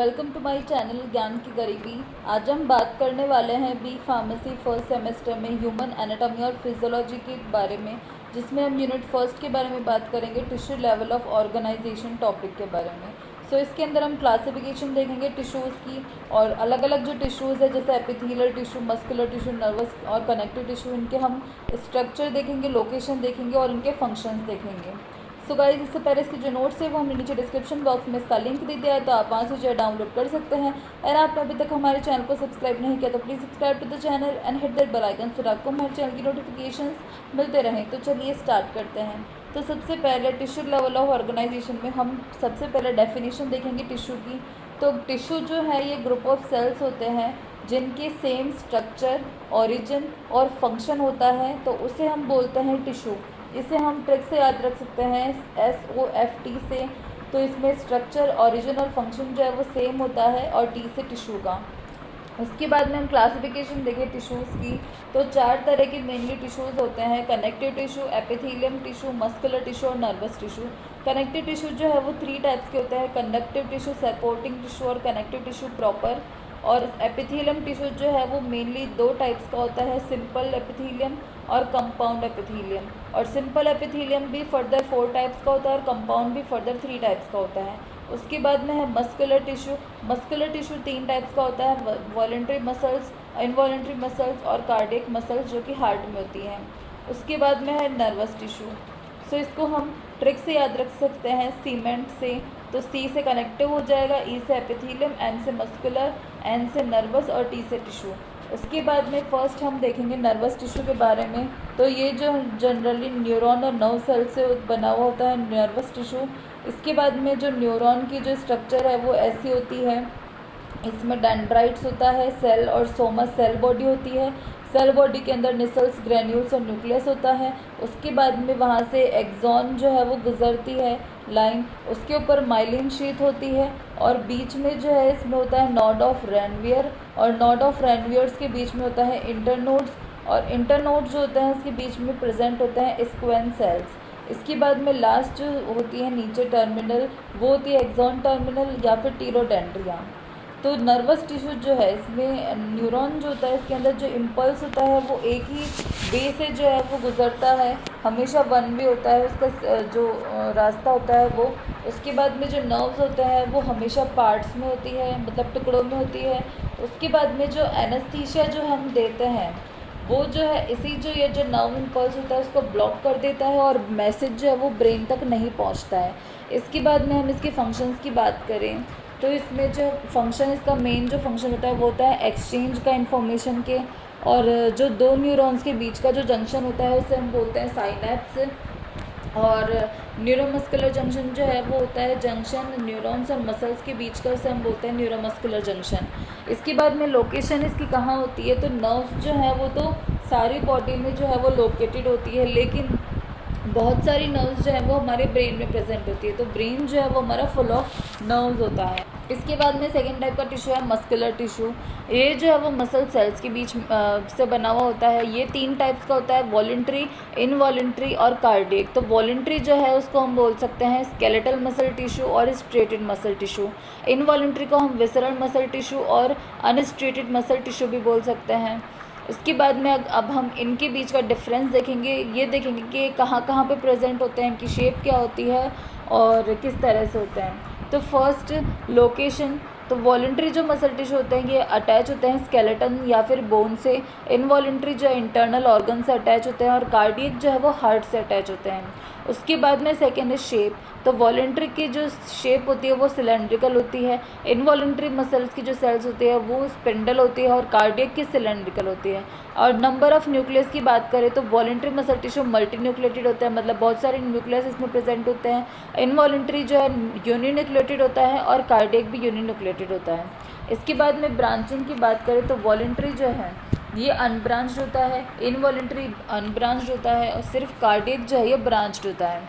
Welcome to my channel Gyan ki गरीबी। आज हम बात करने वाले हैं बी फार्मेसी फर्स्ट सेमेस्टर में ह्यूमन एनाटॉमी और फिजियोलॉजी के बारे में, जिसमें हम यूनिट फर्स्ट के बारे में बात करेंगे, tissue level of organization topic के बारे में। इसके अंदर हम क्लासिफिकेशन देखेंगे टिश्यूज़ की, और अलग अलग जो टिश्यूज़ है जैसे epithelial tissue, muscular tissue, nervous और कनेक्टिव टिश्यू, इनके हम स्ट्रक्चर देखेंगे, लोकेशन देखेंगे और इनके फंक्शंस देखेंगे। सो गाइस, इससे पहले इसके जो नोट्स है वो हमने नीचे डिस्क्रिप्शन बॉक्स में इसका लिंक दे दिया है, तो आप वहाँ से जो डाउनलोड कर सकते हैं। अगर आपने अभी तक हमारे चैनल को सब्सक्राइब नहीं किया तो please subscribe to the channel and hit that bell icon फिर आपको हमारे चैनल की नोटिफिकेशंस मिलते रहें। तो चलिए स्टार्ट करते हैं। तो सबसे पहले टिश्यू लेवल ऑफ ऑर्गेनाइजेशन में हम सबसे पहले डेफिनेशन देखेंगे टिश्यू की। तो टिश्यू जो है ये ग्रुप ऑफ सेल्स होते हैं जिनके सेम स्ट्रक्चर, ओरिजिन और फंक्शन होता है, तो उसे हम बोलते हैं टिश्यू। इसे हम ट्रिक से याद रख सकते हैं SOFT से। तो इसमें स्ट्रक्चर, ओरिजिन और फंक्शन जो है वो सेम होता है, और टी से टिश्यू का। उसके बाद में हम क्लासिफिकेशन देखें टिश्यूज़ की। तो 4 तरह के मेनली टिश्यूज़ होते हैं: connective tissue, epithelium tissue, muscular tissue और नर्वस टिश्यू। कनेक्टिव टिश्यू जो है वो 3 टाइप्स के होते हैं: कंडक्टिव टिश्यू, सपोर्टिंग टिश्यू और कनेक्टिव टिश्यू प्रॉपर। और एपिथेलियम टिश्यू जो है वो मेनली 2 टाइप्स का होता है: सिंपल एपिथेलियम और कंपाउंड एपिथेलियम। और सिंपल एपिथेलियम भी फर्दर 4 टाइप्स का होता है और कंपाउंड भी फर्दर 3 टाइप्स का होता है। उसके बाद में है muscular tissue. Muscular tissue 3 types का होता है: वॉलंटरी मसल्स, इनवॉलंटरी मसल्स और कार्डियक मसल्स जो कि हार्ट में होती हैं। उसके बाद में है नर्वस टिश्यू। इसको हम ट्रिक से याद रख सकते हैं, सीमेंट से। तो C से कनेक्टिव हो जाएगा, E से एपिथेलियम, N से मस्कुलर, N से नर्वस और T से टिश्यू। उसके बाद में फर्स्ट हम देखेंगे नर्वस टिश्यू के बारे में। तो ये जो जनरली न्यूरॉन और नर्व सेल से बना हुआ होता है नर्वस टिश्यू। इसके बाद में जो न्यूरॉन की जो स्ट्रक्चर है वो ऐसी होती है, इसमें डेंड्राइट्स होता है, सेल और सोमा सेल बॉडी होती है। सेल बॉडी के अंदर निसल्स, ग्रेन्यूल्स और न्यूक्लियस होता है। उसके बाद में वहाँ से एक्सॉन जो है वो गुजरती है लाइन, उसके ऊपर माइलिन शीथ होती है, और बीच में जो है इसमें होता है नोड ऑफ रैनवियर, और नोड ऑफ रैनवियर्स के बीच में होता है इंटरनोड्स, और इंटरनोड जो होते हैं उसके बीच में प्रेजेंट होते हैं स्क्वेन सेल्स। इसके बाद में लास्ट जो होती है नीचे टर्मिनल, वो होती है एक्सॉन टर्मिनल या फिर टीरोडेंड्रिया। तो नर्वस टिश्यू जो है इसमें न्यूरॉन जो होता है इसके अंदर जो इम्पल्स होता है वो एक ही वे से जो है वो गुजरता है, हमेशा वन वे होता है उसका जो रास्ता होता है वो। उसके बाद में जो नर्व्स होते हैं वो हमेशा पार्ट्स में होती है, मतलब टुकड़ों में होती है। उसके बाद में जो एनेस्थीसिया जो हम देते हैं वो जो है इसी जो ये जो नर्व इम्पल्स होता है उसको ब्लॉक कर देता है, और मैसेज जो है वो ब्रेन तक नहीं पहुंचता है। इसके बाद में हम इसके फंक्शंस की बात करें तो इसमें जो फंक्शन, इसका मेन जो फंक्शन होता है वो होता है एक्सचेंज का इन्फॉर्मेशन के। और जो 2 न्यूरॉन्स के बीच का जो जंक्शन होता है उसे हम बोलते हैं साइनेप्स। और न्यूरोमस्कुलर जंक्शन जो है वो होता है जंक्शन न्यूरॉन्स और मसल्स के बीच का, उसे हम बोलते हैं न्यूरोमस्कुलर जंक्शन। इसके बाद में लोकेशन इसकी कहाँ होती है, तो नर्व्स जो है वो तो सारी बॉडी में जो है वो लोकेटेड होती है, लेकिन बहुत सारी नर्व्स जो है वो हमारे ब्रेन में प्रेजेंट होती है। तो ब्रेन जो है वो हमारा फुल ऑफ नर्व्स होता है। इसके बाद में सेकेंड टाइप का टिश्यू है मस्कुलर टिश्यू। ये जो है वो मसल सेल्स के बीच से बना हुआ होता है। ये 3 टाइप्स का होता है: वॉलंटरी, इनवॉलंटरी और कार्डियक। तो वॉलंटरी जो है उसको हम बोल सकते हैं स्केलेटल मसल टिश्यू और स्ट्रेटेड मसल टिश्यू। इनवॉलंटरी को हम विसरल मसल टिश्यू और अनस्ट्रेटेड मसल टिश्यू भी बोल सकते हैं। उसके बाद में अब हम इनके बीच का डिफरेंस देखेंगे। ये देखेंगे कि कहाँ कहाँ पे प्रेजेंट होते हैं, इनकी शेप क्या होती है और किस तरह से होते हैं। तो फर्स्ट लोकेशन, तो वॉलंटरी जो मसल टिश्यू होते हैं ये अटैच होते हैं स्केलेटन या फिर बोन से। इनवॉलंटरी जो इंटरनल ऑर्गन से अटैच होते हैं, और कार्डियक जो है वो हार्ट से अटैच होते हैं। उसके बाद में सेकेंड है शेप। तो वॉलंटरी की जो शेप होती है वो सिलेंड्रिकल होती है, इनवॉलंटरी मसल्स की जो सेल्स होती है वो स्पिंडल होती है, और कार्डियक की सिलेंड्रिकल होती है। और नंबर ऑफ न्यूक्लियस की बात करें तो voluntary muscle tissue multi nucleated होता है, मतलब बहुत सारे न्यूक्लियस इसमें प्रेजेंट होते हैं। इनवॉलंटरी जो है यूनिन्यूक्लिएटेड होता है, और कार्डियक भी यूनिन्यूक्लिएटेड होता है। इसके बाद में ब्रांचिंग की बात करें तो वॉलंटरी जो है ये अनब्रांच्ड होता है, इनवॉलंटरी अनब्रांच्ड होता है, और सिर्फ कार्डियक जो है ये ब्रांच्ड होता है।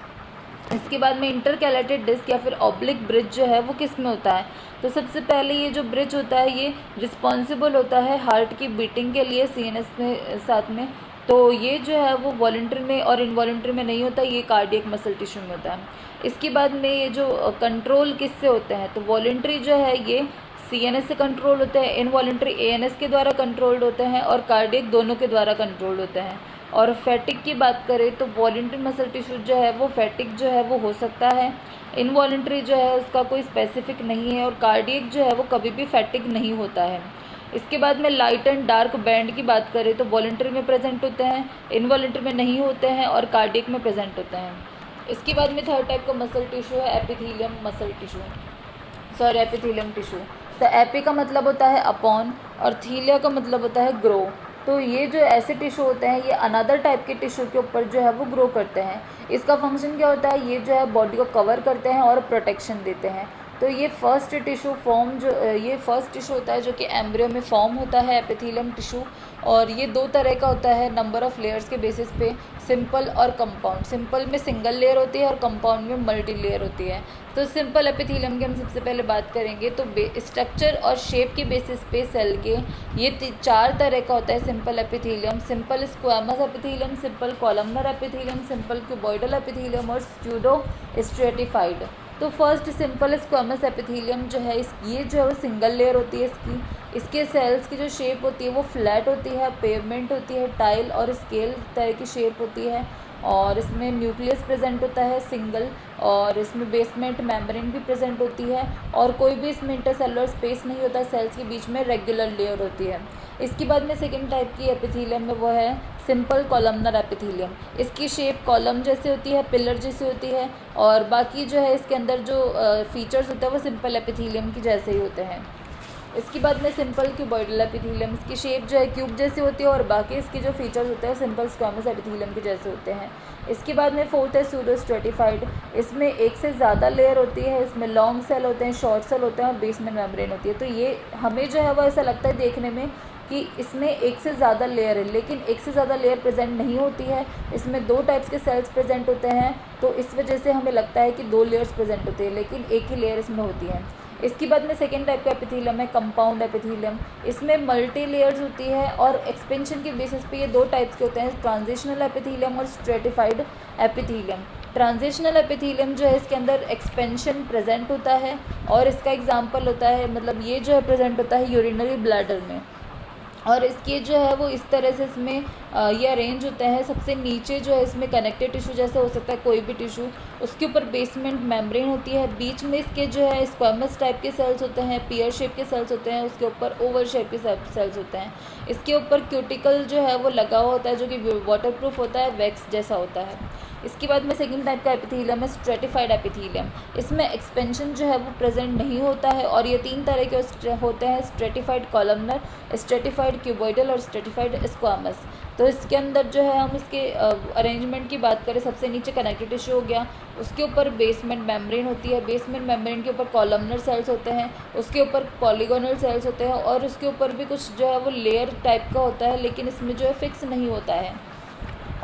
इसके बाद में इंटरकैलेटेड डिस्क या फिर ऑब्लिक ब्रिज जो है वो किस में होता है, तो सबसे पहले ये जो ब्रिज होता है ये रिस्पॉन्सिबल होता है हार्ट की बीटिंग के लिए, सीएनएस में साथ में। तो ये जो है वो वॉलंटरी में और इनवॉलंटरी में नहीं होता, ये कार्डियक मसल टिश्यू में होता है। इसके बाद में ये जो कंट्रोल किससे होते हैं, तो वॉलंटरी जो है ये CNS से कंट्रोल होते हैं, इनवॉलंटरी ANS के द्वारा कंट्रोल्ड होते हैं और कार्डियक दोनों के द्वारा कंट्रोल्ड होते हैं। और फैटिक की बात करें तो वॉलंटरी मसल टिश्यू जो है वो फैटिक जो है वो हो सकता है, इनवॉलंटरी जो है उसका कोई स्पेसिफिक नहीं है, और कार्डियक जो है वो कभी भी फैटिक नहीं होता है। इसके बाद में लाइट एंड डार्क बैंड की बात करें तो वॉलंटरी में प्रेजेंट होते हैं, इनवॉलंटरी में नहीं होते हैं और कार्डियक में प्रेजेंट होते हैं। इसके बाद में थर्ड टाइप का मसल टिश्यू है epithelium muscle tissue, sorry epithelium tissue. तो एपी का मतलब होता है अपॉन और थीलिया का मतलब होता है ग्रो। तो ये जो ऐसे टिश्यू होते हैं ये अनदर टाइप के टिश्यू के ऊपर जो है वो ग्रो करते हैं। इसका फंक्शन क्या होता है, ये जो है बॉडी को कवर करते हैं और प्रोटेक्शन देते हैं। तो ये फर्स्ट टिश्यू होता है जो कि एम्ब्रियो में फॉर्म होता है एपिथेलियम टिश्यू, और ये दो तरह का होता है नंबर ऑफ़ लेयर्स के बेसिस पे, सिंपल और कंपाउंड। सिंपल में सिंगल लेयर होती है और कंपाउंड में मल्टी लेयर होती है। तो सिंपल एपिथेलियम की हम सबसे पहले बात करेंगे तो स्ट्रक्चर और शेप के बेसिस पे सेल के ये 4 तरह का होता है simple epithelium: simple squamous epithelium, simple columnar epithelium, simple cuboidal epithelium और स्यूडो स्ट्रेटिफाइड। तो फर्स्ट सिंपल स्क्वैमस एपिथेलियम जो है ये जो है वो सिंगल लेयर होती है इसके सेल्स की जो शेप होती है वो फ्लैट होती है, पेवमेंट होती है, टाइल और स्केल तरह की शेप होती है, और इसमें न्यूक्लियस प्रेजेंट होता है सिंगल, और इसमें बेसमेंट मेम्ब्रेन भी प्रेजेंट होती है, और कोई भी इसमें इंटरसेलुलर स्पेस नहीं होता, सेल्स के बीच में रेगुलर लेयर होती है। इसके बाद में सेकेंड टाइप की एपिथेलियम में वो है सिंपल कॉलमनर एपिथेलियम। इसकी शेप कॉलम जैसे होती है, पिलर जैसी होती है, और बाकी जो है इसके अंदर जो फीचर्स होते हैं वो सिंपल एपिथेलियम की जैसे ही होते हैं। इसके बाद में सिंपल क्यूबॉइडल एपिथेलियम, इसकी शेप जो है क्यूब जैसी होती है और बाकी इसके जो फीचर्स होते हैं सिंपल स्क्वैमस एपिथेलियम के जैसे होते हैं। इसके बाद में फोर्थ है सूडो स्ट्रेटिफाइड। इसमें एक से ज़्यादा लेयर होती है, इसमें लॉन्ग सेल होते हैं, शॉर्ट सेल होते हैं और बेस में मेम्ब्रेन होती है। तो ये हमें जो है वो ऐसा लगता है देखने में कि इसमें एक से ज़्यादा लेयर है, लेकिन एक से ज़्यादा लेयर प्रेजेंट नहीं होती है। इसमें 2 टाइप्स के सेल्स प्रेजेंट होते हैं, तो इस वजह से हमें लगता है कि 2 लेयर्स प्रेजेंट होती है, लेकिन एक ही लेयर इसमें होती है। इसके बाद में सेकेंड टाइप का एपिथेलियम है कंपाउंड एपिथेलियम। इसमें मल्टी लेयर्स होती है और एक्सपेंशन के बेसिस पे ये 2 टाइप्स के होते हैं, ट्रांजिशनल एपिथेलियम और स्ट्रेटिफाइड एपिथेलियम। ट्रांजिशनल एपिथेलियम जो है इसके अंदर एक्सपेंशन प्रेजेंट होता है, और इसका एग्जांपल होता है, मतलब ये जो है प्रेजेंट होता है यूरिनरी ब्लैडर में, और इसके जो है वो इस तरह से इसमें ये अरेंज होता है। सबसे नीचे जो है इसमें कनेक्टिव टिश्यू जैसे हो सकता है कोई भी टिश्यू, उसके ऊपर बेसमेंट मेम्ब्रेन होती है, बीच में इसके जो है स्क्वैमस टाइप के सेल्स होते हैं, पियर शेप के सेल्स होते हैं, उसके ऊपर ओवल शेप के सेल्स होते हैं। इसके ऊपर क्यूटिकल जो है वो लगा हुआ होता है जो कि वाटरप्रूफ होता है, वैक्स जैसा होता है। इसके बाद में सेकेंड टाइप का एपिथेलियम है स्ट्रेटिफाइड एपिथेलियम। इसमें एक्सपेंशन जो है वो प्रेजेंट नहीं होता है, और ये 3 तरह के होते हैं: स्ट्रेटिफाइड कॉलमनर, स्ट्रेटिफाइड क्यूबॉइडल और स्ट्रेटिफाइड स्क्वैमस। तो इसके अंदर जो है हम इसके अरेंजमेंट की बात करें, सबसे नीचे कनेक्टिव टिश्यू हो गया, उसके ऊपर बेसमेंट मेम्ब्रेन होती है, बेसमेंट मेम्ब्रेन के ऊपर कॉलमनर सेल्स होते हैं, उसके ऊपर पॉलीगोनल सेल्स होते हैं, और उसके ऊपर भी कुछ जो है वो लेयर टाइप का होता है, लेकिन इसमें जो है फिक्स नहीं होता है,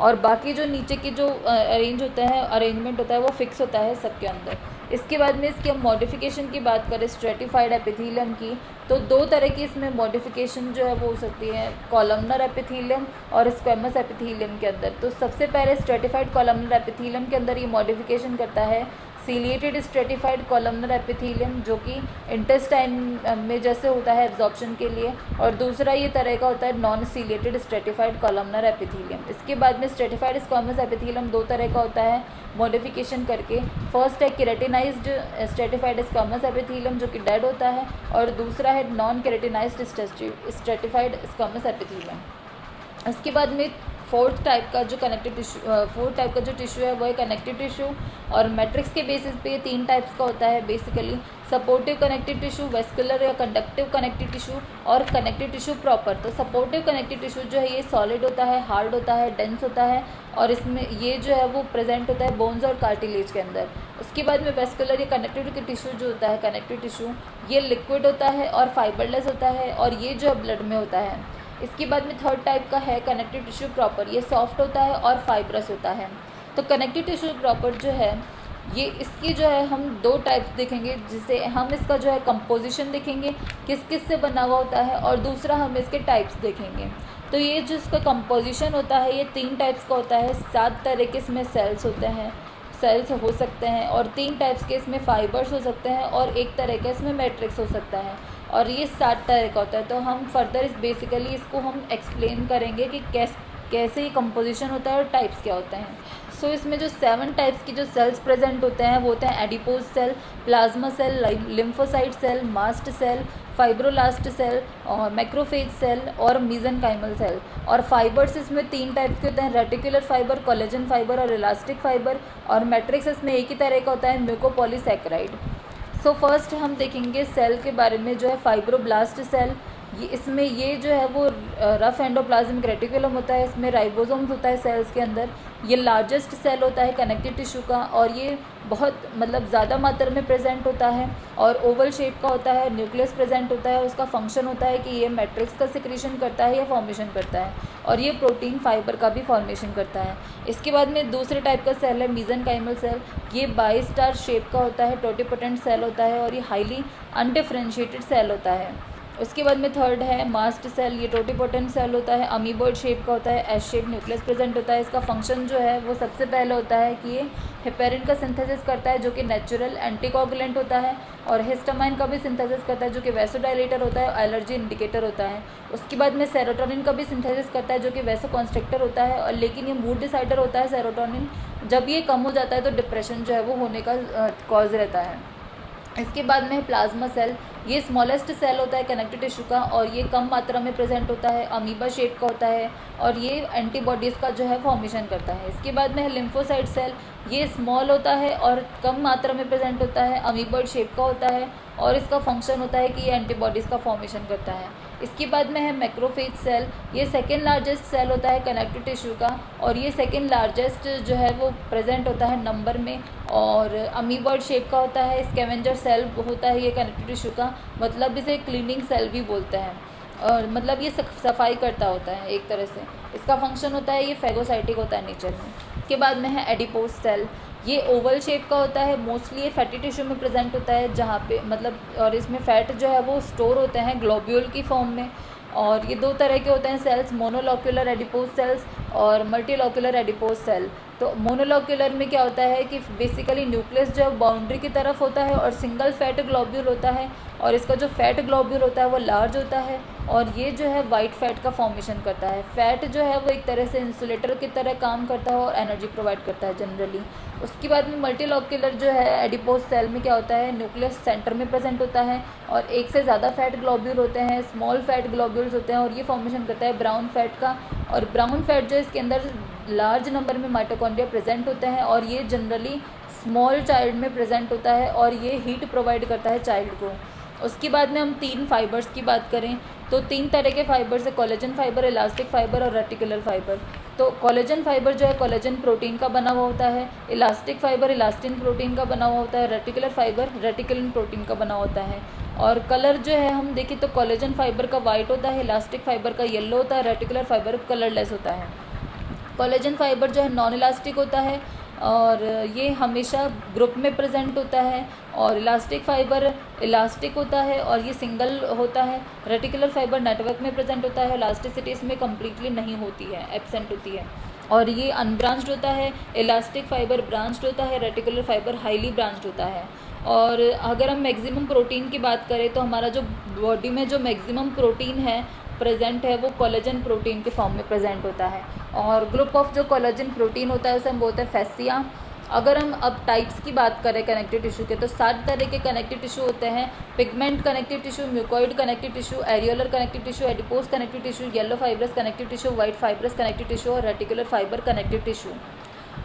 और बाकी जो नीचे की जो अरेंजमेंट होता है वो फिक्स होता है सबके अंदर। इसके बाद में इसकी हम मॉडिफिकेशन की बात करें स्ट्रेटिफाइड एपिथेलियम की, तो 2 तरह की इसमें मॉडिफिकेशन जो है वो हो सकती है, कॉलमनर एपिथेलियम और स्क्वैमस एपिथेलियम के अंदर। तो सबसे पहले स्ट्रेटिफाइड कॉलमनर एपिथेलियम के अंदर ये मॉडिफिकेशन करता है सीलिएटेड स्ट्रेटिफाइड कॉलमनर एपिथेलियम, जो कि इंटेस्टाइन में जैसे होता है एब्जॉर्प्शन के लिए, और दूसरा ये तरह का होता है non ciliated stratified columnar epithelium. इसके बाद में स्ट्रेटिफाइड स्क्वैमस एपिथेलियम 2 तरह का होता है मॉडिफिकेशन करके। फर्स्ट है केराटिनाइज्ड स्ट्रेटिफाइड स्क्वैमस एपिथेलियम जो कि डेड होता है, और दूसरा है non keratinized stratified squamous epithelium. इसके बाद में फोर्थ टाइप का जो टिश्यू है वो है कनेक्टिव टिश्यू, और मैट्रिक्स के बेसिस पे ये 3 टाइप्स का होता है basically: supportive connective tissue, vascular या कंडक्टिव कनेक्टिव टिश्यू और कनेक्टिव टिश्यू प्रॉपर। तो सपोर्टिव कनेक्टिव टिश्यू जो है ये सॉलिड होता है, हार्ड होता है, डेंस होता है, और इसमें ये जो है वो प्रेजेंट होता है बोन्स और कार्टिलेज के अंदर। उसके बाद में वेस्कुलर या कनेक्टिव टिश्यू जो होता है, कनेक्टिव टिश्यू, ये लिक्विड होता है और फाइबरलेस होता है, और ये जो है ब्लड में होता है। इसके बाद में थर्ड टाइप का है कनेक्टिव टिश्यू प्रॉपर, ये सॉफ्ट होता है और फाइब्रस होता है। तो कनेक्टिव टिश्यू प्रॉपर जो है ये इसकी जो है हम 2 टाइप्स देखेंगे, जिसे हम इसका जो है कंपोजिशन देखेंगे किस किस से बना हुआ होता है, और दूसरा हम इसके टाइप्स देखेंगे। तो ये जो इसका कंपोजिशन होता है ये 3 टाइप्स का होता है। 7 तरह के इसमें सेल्स होते हैं, सेल्स हो सकते हैं, और 3 टाइप्स के इसमें फाइबर्स हो सकते हैं, और 1 तरह का इसमें मैट्रिक्स हो सकता है, और ये 7 तरह का होता है। तो हम फर्दर बेसिकली इसको हम एक्सप्लेन करेंगे कि कैसे ये कंपोजिशन होता है और टाइप्स क्या होते हैं। सो इसमें जो 7 टाइप्स की जो सेल्स प्रेजेंट होते हैं वो होते हैं adipose cell, plasma cell, lymphocyte cell, mast cell, fibroblast cell, और मैक्रोफेज सेल और मीजेनकाइमल सेल। और फाइबर्स इसमें 3 टाइप्स के होते हैं, रेटिकुलर फाइबर, कोलेजन फाइबर और इलास्टिक फाइबर। और मैट्रिक्स इसमें एक ही तरह का होता है, म्यूकोपॉलीसैकेराइड। सो फर्स्ट हम देखेंगे सेल के बारे में, जो है फाइब्रोब्लास्ट सेल। इसमें ये जो है वो रफ एंडोप्लाज्मिक रेटिकुलम होता है, इसमें राइबोसोम्स होता है सेल्स के अंदर। ये लार्जेस्ट सेल होता है कनेक्टिव टिश्यू का, और ये बहुत ज़्यादा मात्रा में प्रेजेंट होता है, और ओवल शेप का होता है, न्यूक्लियस प्रेजेंट होता है। उसका फंक्शन होता है कि ये मैट्रिक्स का सिक्रीशन करता है या फॉर्मेशन करता है, और ये प्रोटीन फाइबर का भी फॉर्मेशन करता है। इसके बाद में दूसरे टाइप का सेल है मीजेनकाइमल सेल। ये बाई स्टार शेप का होता है, टोटिपोटेंट सेल होता है, और ये हाईली अनडिफरेंशिएटेड सेल होता है। उसके बाद में थर्ड है मास्ट सेल। ये टोटिपोटेंट सेल होता है, अमीबॉइड शेप का होता है, एस शेप न्यूक्लियस प्रेजेंट होता है। इसका फंक्शन जो है वो सबसे पहले होता है कि ये हेपेरिन का सिंथेसिस करता है, जो कि नेचुरल एंटीकोगुलेंट होता है, और हिस्टामाइन का भी सिंथेसिस करता है, जो कि वैसोडाइलेटर होता है, एलर्जी इंडिकेटर होता है। उसके बाद में सेरोटोनिन का भी सिंथेसिस करता है, जो कि वैसोकॉन्स्ट्रिक्टर होता है, और लेकिन ये मूड डिसाइडर होता है सेरोटोनिन। जब ये कम हो जाता है तो डिप्रेशन जो है वो होने का कॉज रहता है। इसके बाद में है प्लाज्मा सेल। ये स्मॉलेस्ट सेल होता है कनेक्टिव टिश्यू का, और ये कम मात्रा में प्रेजेंट होता है, अमीबा शेप का होता है, और ये एंटीबॉडीज़ का जो है फॉर्मेशन करता है। इसके बाद में है लिम्फोसाइट सेल। ये स्मॉल होता है और कम मात्रा में प्रेजेंट होता है, अमीबॉइड शेप का होता है, और इसका फंक्शन होता है कि ये एंटीबॉडीज़ का फॉर्मेशन करता है। इसके बाद में है मैक्रोफेज सेल। ये सेकेंड लार्जेस्ट सेल होता है कनेक्टिव टिश्यू का, और ये सेकेंड लार्जेस्ट जो है वो प्रेजेंट होता है नंबर में, और अमीबॉइड शेप का होता है। स्कैवेंजर सेल होता है ये कनेक्टिव टिश्यू का, मतलब इसे क्लीनिंग सेल भी बोलते हैं, और मतलब ये सफाई करता होता है एक तरह से। इसका फंक्शन होता है, ये फेगोसाइटिक होता है नेचर में। इसके बाद में है एडिपोज सेल। ये ओवल शेप का होता है, मोस्टली ये फैटी टिश्यू में प्रेजेंट होता है, जहाँ पे मतलब, और इसमें फैट जो है वो स्टोर होते हैं ग्लोब्यूल की फॉर्म में। और ये 2 तरह के होते हैं सेल्स, मोनोलॉक्यूलर एडिपोज सेल्स और मल्टीलॉक्यूलर एडिपोज सेल। तो मोनोलॉक्यूलर में क्या होता है कि बेसिकली न्यूक्लियस जो बाउंड्री की तरफ होता है, और सिंगल फैट ग्लोब्यूल होता है, और इसका जो फैट ग्लोब्यूल होता है वो लार्ज होता है, और ये जो है वाइट फैट का फॉर्मेशन करता है। फैट जो है वो एक तरह से इंसुलेटर की तरह काम करता है और एनर्जी प्रोवाइड करता है जनरली। उसके बाद में मल्टीलॉक्यूलर जो है एडिपोज सेल में क्या होता है, न्यूक्लियस सेंटर में प्रेजेंट होता है, और एक से ज़्यादा फैट ग्लोब्यूल होते हैं, स्मॉल फैट ग्लोब्यूल्स होते हैं, और ये फॉर्मेशन करता है ब्राउन फैट का। और ब्राउन फैट जो इसके अंदर लार्ज नंबर में माइटोकॉन्ड्रिया प्रेजेंट होते हैं, और ये जनरली स्मॉल चाइल्ड में प्रेजेंट होता है, और ये हीट प्रोवाइड करता है चाइल्ड को। उसके बाद में हम 3 फाइबर्स की बात करें तो 3 तरह के फाइबर्स है, कोलेजन फाइबर, इलास्टिक फाइबर और रेटिकुलर फाइबर। तो कोलेजन फाइबर जो है कोलेजन प्रोटीन का बना हुआ होता है, इलास्टिक फाइबर इलास्टिन प्रोटीन का बना हुआ होता है, रेटिकुलर फाइबर रेटिकुलिन प्रोटीन का बना होता है। और कलर जो है हम देखें तो कोलेजन फाइबर का वाइट होता है, इलास्टिक फाइबर का येलो होता है, रेटिकुलर फाइबर कलरलेस होता है। कोलेजन फाइबर जो है नॉन इलास्टिक होता है, और ये हमेशा ग्रुप में प्रेजेंट होता है, और इलास्टिक फाइबर इलास्टिक होता है और ये सिंगल होता है। रेटिकुलर फाइबर नेटवर्क में प्रेजेंट होता है, इलास्टिसिटी इसमें कम्प्लीटली नहीं होती है, एब्सेंट होती है, और ये अनब्रांच्ड होता है। इलास्टिक फाइबर ब्रांच्ड होता है, रेटिकुलर फाइबर हाईली ब्रांच्ड होता है। और अगर हम मैक्सिमम प्रोटीन की बात करें तो हमारा जो बॉडी में जो मैक्सिमम प्रोटीन है प्रेजेंट है वो कोलेजन प्रोटीन के फॉर्म में प्रेजेंट होता है। और ग्रुप ऑफ जो कोलेजन प्रोटीन होता है उसे हम बोलते हैं फैसिया। अगर हम अब टाइप्स की बात करें कनेक्टिव टिश्यू के तो 7 तरह के कनेक्टिव टिश्यू होते हैं। Pigment connective tissue, mucoid connective tissue, areolar connective tissue, adipose connective tissue, yellow fibrous connective tissue, white fibrous connective tissue और रेटिकुलर फाइबर कनेक्टिव टिश्यू।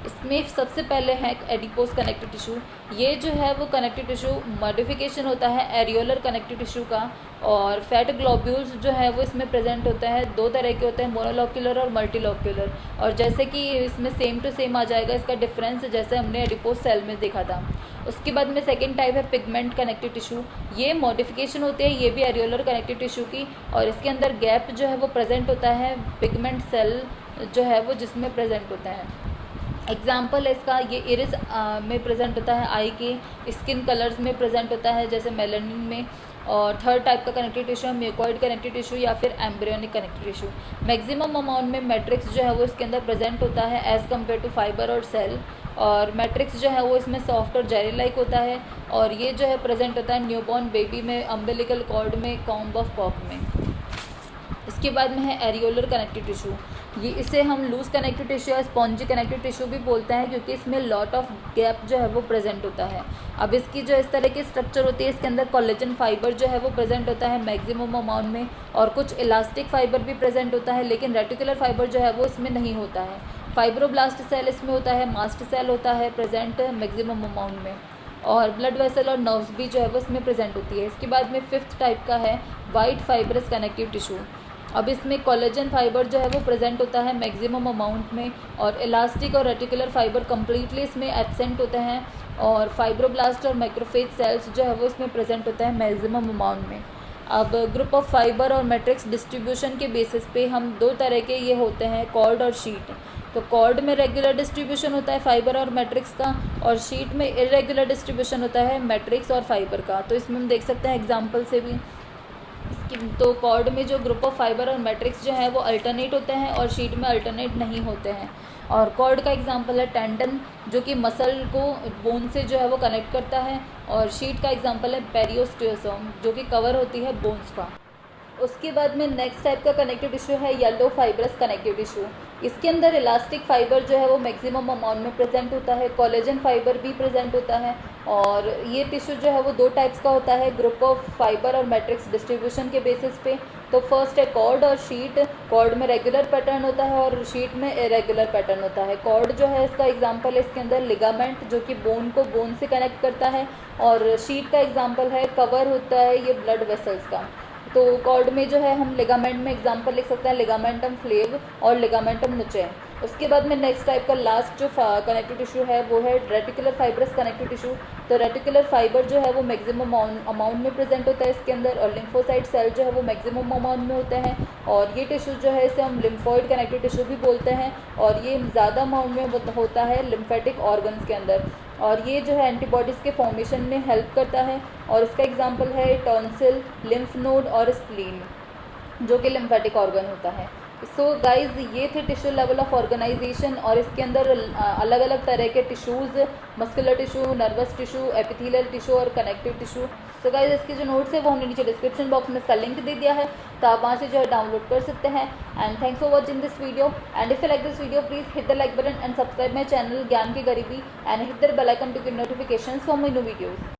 इसमें सबसे पहले है एडिपोज कनेक्टिव टिश्यू। ये जो है वो कनेक्टिव टिश्यू मॉडिफिकेशन होता है एरियोलर कनेक्टिव टिश्यू का, और फैट ग्लोब्यूल्स जो है वो इसमें प्रेजेंट होता है। 2 तरह के होते हैं, मोनोलॉक्यूलर और मल्टीलॉक्यूलर। और जैसे कि इसमें सेम टू सेम आ जाएगा इसका डिफरेंस, जैसे हमने एडिपोज सेल में देखा था। उसके बाद में सेकेंड टाइप है पिगमेंट कनेक्टिव टिश्यू। ये मॉडिफिकेशन होती है, ये भी एरियोलर कनेक्टिव टिश्यू की, और इसके अंदर गैप जो है वो प्रेजेंट होता है पिगमेंट सेल जो है वो जिसमें प्रेजेंट होता है। एग्जाम्पल है इसका, ये इरिस में प्रेजेंट होता है, आई के स्किन कलर्स में प्रेजेंट होता है जैसे मेलानिन में, और थर्ड टाइप का कनेक्टिव टिश्यू है म्यूकॉइड कनेक्टिव टिश्यू या फिर embryonic connective tissue. Maximum amount में मैट्रिक्स जो है वो इसके अंदर प्रेजेंट होता है एज़ कम्पेयर टू फाइबर और सेल, और मैट्रिक्स जो है वो इसमें सॉफ्ट और जेली लाइक होता है, और ये जो है प्रेजेंट होता है न्यूबॉर्न बेबी में, अम्बिलिकल कॉर्ड में, कॉम्ब ऑफ कॉक में। इसके बाद में है एरियोलर कनेक्टिव टिश्यू। ये इसे हम लूज कनेक्टिव टिश्यू या स्पॉन्जी कनेक्टिव टिश्यू भी बोलते हैं, क्योंकि इसमें लॉट ऑफ गैप जो है वो प्रेजेंट होता है। अब इसकी जो इस तरह की स्ट्रक्चर होती है, इसके अंदर कोलेजन फाइबर जो है वो प्रेजेंट होता है मैक्सिमम अमाउंट में, और कुछ इलास्टिक फाइबर भी प्रेजेंट होता है, लेकिन रेटिकुलर फाइबर जो है वो इसमें नहीं होता है। फाइब्रोब्लास्ट सेल इसमें होता है, मास्ट सेल होता है प्रेजेंट मैक्सिमम अमाउंट में, और ब्लड वेसल और नर्व्स भी जो है वो इसमें प्रेजेंट होती है। इसके बाद में फिफ्थ टाइप का है वाइट फाइब्रस कनेक्टिव टिश्यू। अब इसमें कोलेजन फाइबर जो है वो प्रेजेंट होता है मैक्सिमम अमाउंट में, और इलास्टिक और रेटिकुलर फाइबर कम्प्लीटली इसमें एब्सेंट होते हैं, और फाइब्रोब्लास्ट और माइक्रोफेज सेल्स जो है वो इसमें प्रेजेंट होता है मैक्सिमम अमाउंट में। अब ग्रुप ऑफ फाइबर और मैट्रिक्स डिस्ट्रीब्यूशन के बेसिस पे हम दो तरह के ये होते हैं, कॉर्ड और शीट। तो कॉर्ड में रेगुलर डिस्ट्रीब्यूशन होता है फाइबर और मैट्रिक्स का, और शीट में इरेगुलर डिस्ट्रीब्यूशन होता है मैट्रिक्स और फाइबर का। तो इसमें हम देख सकते हैं एग्जाम्पल से भी। तो कॉर्ड में जो ग्रुप ऑफ फाइबर और मैट्रिक्स जो है वो अल्टरनेट होते हैं, और शीट में अल्टरनेट नहीं होते हैं। और कॉर्ड का एग्जांपल है टेंडन, जो कि मसल को बोन से जो है वो कनेक्ट करता है, और शीट का एग्जांपल है पेरियोस्टियोसोम, जो कि कवर होती है बोन्स का। उसके बाद में नेक्स्ट टाइप का कनेक्टिव टिश्यू है येलो फाइब्रस कनेक्टिव टिश्यू। इसके अंदर इलास्टिक फाइबर जो है वो मैक्सिमम अमाउंट में प्रेजेंट होता है, कोलेजन फाइबर भी प्रेजेंट होता है, और ये टिश्यू जो है वो दो टाइप्स का होता है ग्रुप ऑफ फाइबर और मैट्रिक्स डिस्ट्रीब्यूशन के बेसिस पे। तो फर्स्ट है कॉर्ड और शीट। कॉर्ड में रेगुलर पैटर्न होता है और शीट में इरेगुलर पैटर्न होता है। कॉर्ड जो है इसका एग्जांपल है इसके अंदर लिगामेंट, जो कि बोन को बोन से कनेक्ट करता है, और शीट का एग्जांपल है कवर होता है ये ब्लड वेसल्स का। तो कॉर्ड में जो है हम लिगामेंट में एग्जांपल लिख सकते हैं लिगामेंटम फ्लेव और लिगामेंटम नुचे। उसके बाद में नेक्स्ट टाइप का लास्ट जो कनेक्टिव टिश्यू है वो है रेटिकुलर फाइब्रस कनेक्टिव टिश्यू। तो रेटिकुलर फाइबर जो है वो मैक्सिमम अमाउंट में प्रेजेंट होता है इसके अंदर, और लिम्फोसाइट सेल जो है वो मैक्सिमम अमाउंट में होते हैं, और ये टिश्यू जो है इसे हम लिम्फॉइड कनेक्टिव टिश्यू भी बोलते हैं, और ये ज़्यादा अमाउंट में होता है लिम्फेटिक ऑर्गन्स के अंदर, और ये जो है एंटीबॉडीज़ के फॉर्मेशन में हेल्प करता है। और इसका एग्जांपल है टॉन्सिल, लिम्फ नोड और स्प्लीन, जो कि लिम्फेटिक ऑर्गन होता है। सो गाइज ये थे टिश्यू लेवल ऑफ ऑर्गेनाइजेशन, और इसके अंदर अलग अलग तरह के tissues, muscular tissue, nervous tissue, epithelial tissue और कनेक्टिव टिश्यू। तो गाइज इसके जो नोट्स है वो हमने नीचे डिस्क्रिप्शन बॉक्स में इसका लिंक दे दिया है, तो आप वहाँ से जो है डाउनलोड कर सकते हैं। And thanks for watching this video, and if you like this video please hit the like button and subscribe my channel Gyan ki Garibi, and hit the bell icon to get notifications for my new videos.